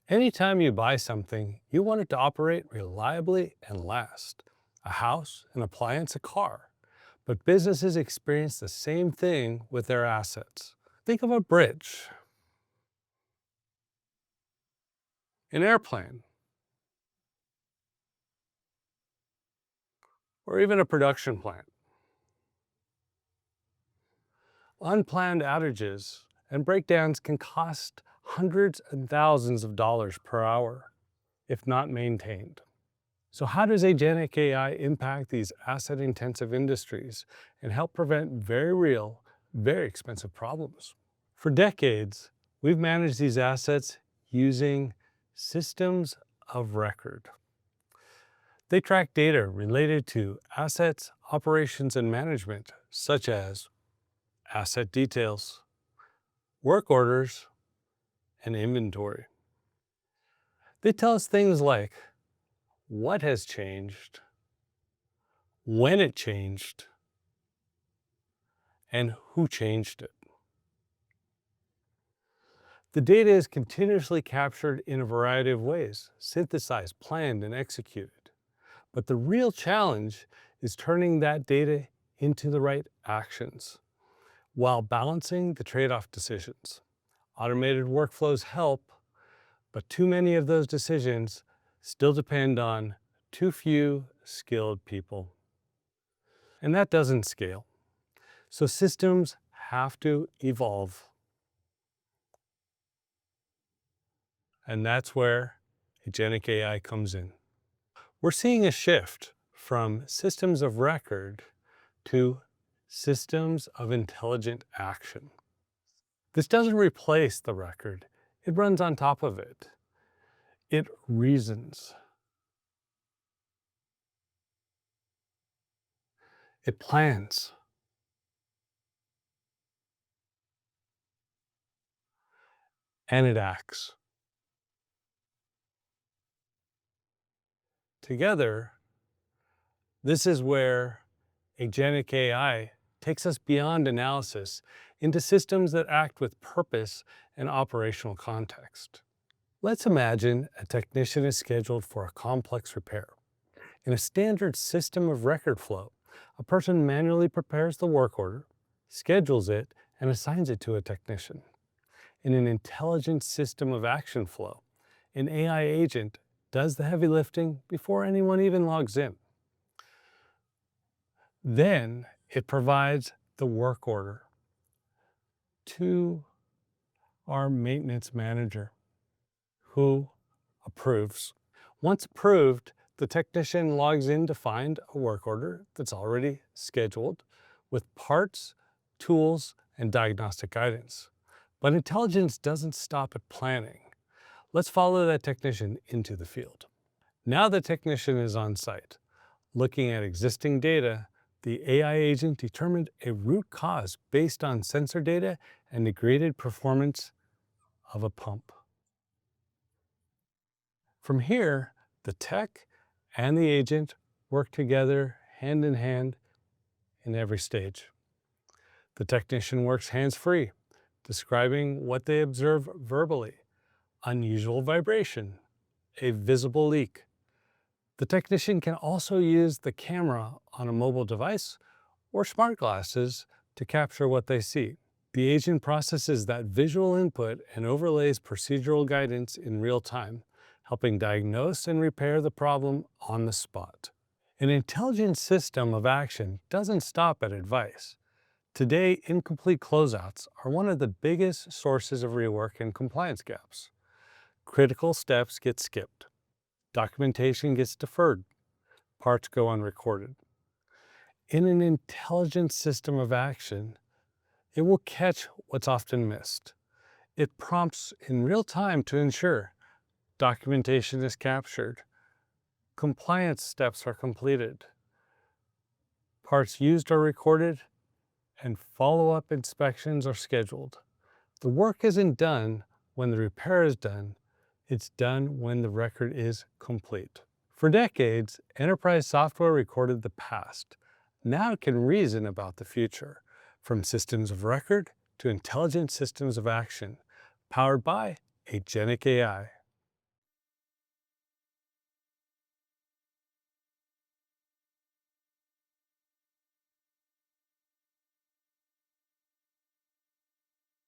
Anytime you buy something, you want it to operate reliably and last. A house, an appliance, a car. But businesses experience the same thing with their assets. Think of a bridge, an airplane, or even a production plant. Unplanned outages and breakdowns can cost hundreds and thousands of dollars per hour if not maintained. So how does agentic AI impact these asset-intensive industries and help prevent very real, very expensive problems? For decades, we've managed these assets using systems of record. They track data related to assets, operations, and management, such as asset details, work orders, and inventory. They tell us things like what has changed, when it changed, and who changed it. The data is continuously captured in a variety of ways, synthesized, planned, and executed. But the real challenge is turning that data into the right actions while balancing the trade-off decisions. Automated workflows help, but too many of those decisions still depend on too few skilled people. And that doesn't scale. So systems have to evolve. And that's where agentic AI comes in. We're seeing a shift from systems of record to systems of intelligent action. This doesn't replace the record. It runs on top of it. It reasons. It plans. And it acts. Together, this is where agentic AI takes us beyond analysis into systems that act with purpose and operational context. Let's imagine a technician is scheduled for a complex repair. In a standard system of record flow, a person manually prepares the work order, schedules it, and assigns it to a technician. In an intelligent system of action flow, an AI agent does the heavy lifting before anyone even logs in. Then it provides the work order to our maintenance manager, who approves. Once approved, the technician logs in to find a work order that's already scheduled with parts, tools, and diagnostic guidance. But intelligence doesn't stop at planning. Let's follow that technician into the field. Now the technician is on site. Looking at existing data, the AI agent determined a root cause based on sensor data and the graded performance of a pump. From here, the tech and the agent work together hand in hand in every stage. The technician works hands-free, describing what they observe verbally: unusual vibration, a visible leak. The technician can also use the camera on a mobile device or smart glasses to capture what they see. The agent processes that visual input and overlays procedural guidance in real time, helping diagnose and repair the problem on the spot. An intelligent system of action doesn't stop at advice. Today, incomplete closeouts are one of the biggest sources of rework and compliance gaps. Critical steps get skipped. Documentation gets deferred. Parts go unrecorded. In an intelligent system of action, it will catch what's often missed. It prompts in real time to ensure documentation is captured, compliance steps are completed, parts used are recorded, and follow-up inspections are scheduled. The work isn't done when the repair is done. It's done when the record is complete. For decades, enterprise software recorded the past. Now it can reason about the future, from systems of record to intelligent systems of action, powered by agentic AI.